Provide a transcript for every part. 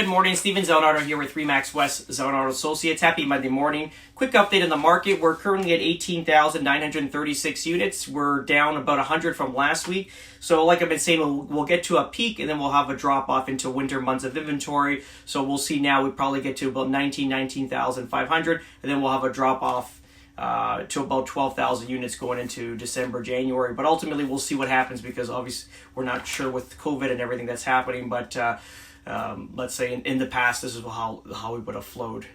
morning. Steven Zelnardo here with Remax West Zelnardo Associates. Happy Monday morning. Quick update on the market. We're currently at 18,936 units. We're down about 100 from last week. So like I've been saying, we'll get to a peak and then we'll have a drop off into winter months of inventory. So we'll see now we probably get to about 19,500 and then we'll have a drop off to about 12,000 units going into December, January. But ultimately, we'll see what happens because obviously we're not sure with COVID and everything that's happening. But let's say in the past, this is how we would have flowed.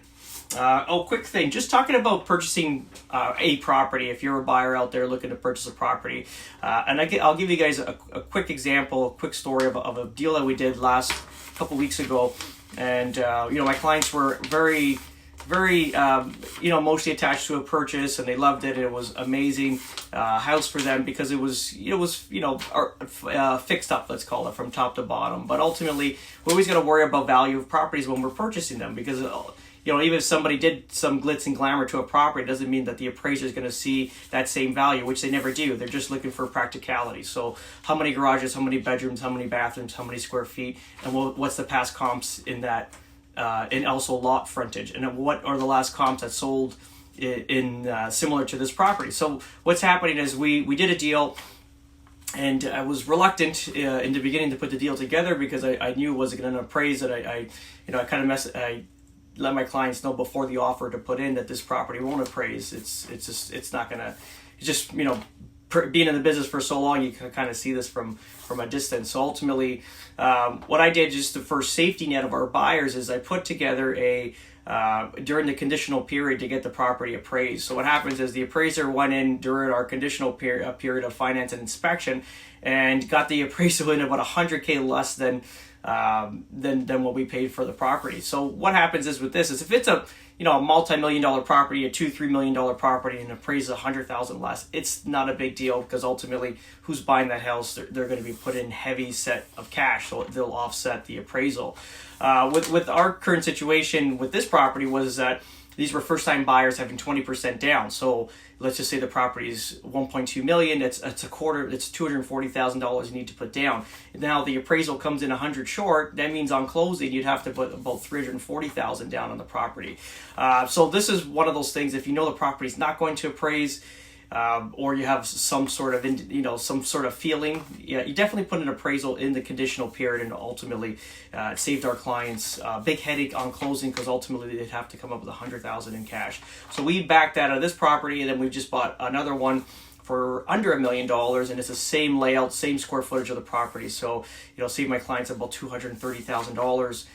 Quick thing, just talking about purchasing a property. If you're a buyer out there looking to purchase a property, and I'll give you guys a quick example, a quick story of a deal that we did last couple weeks ago. And my clients were very emotionally attached to a purchase, and they loved it. It was amazing house for them because it was fixed up, let's call it, from top to bottom. But ultimately, we always got to worry about value of properties when we're purchasing them because even if somebody did some glitz and glamour to a property, it doesn't mean that the appraiser is going to see that same value, which they never do. They're just looking for practicality. So how many garages, how many bedrooms, how many bathrooms, how many square feet, and what's the past comps in that, and also lot frontage, and what are the last comps that sold in similar to this property. So what's happening is we did a deal, and I was reluctant in the beginning to put the deal together because I knew it wasn't going to appraise it. I let my clients know before the offer to put in that this property won't appraise. It's not gonna. It's just being in the business for so long, you can kind of see this from a distance. So ultimately, what I did just for safety net of our buyers is I put together during the conditional period to get the property appraised. So what happens is the appraiser went in during our conditional period of finance and inspection and got the appraisal in about $100K less than what we paid for the property. So what happens is with this is if it's a multi-million-dollar property, a $2-3 million property, and appraised $100,000 less, it's not a big deal because ultimately, who's buying that house? They're going to be put in heavy set of cash, so they'll offset the appraisal. With our current situation with this property was that these were first-time buyers having 20% down. So let's just say the property is $1.2 million. It's a quarter. It's $240,000 you need to put down. Now the appraisal comes in 100 short. That means on closing you'd have to put about $340,000 down on the property. So this is one of those things. If you know the property is not going to appraise, or you have some sort of feeling, you definitely put an appraisal in the conditional period, and ultimately it saved our clients a big headache on closing because ultimately they'd have to come up with $100,000 in cash. So we backed that out of this property, and then we just bought another one for under $1 million, and it's the same layout, same square footage of the property. So saved my clients about $230,000.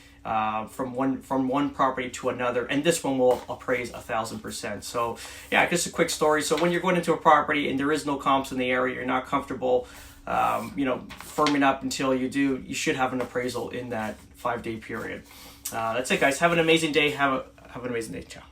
From one property to another, and this one will appraise 1,000%. So yeah, just a quick story. So when you're going into a property and there is no comps in the area, you're not comfortable firming up until you do, you should have an appraisal in that 5-day period. That's it, guys. Have an amazing day. Have an amazing day. Ciao.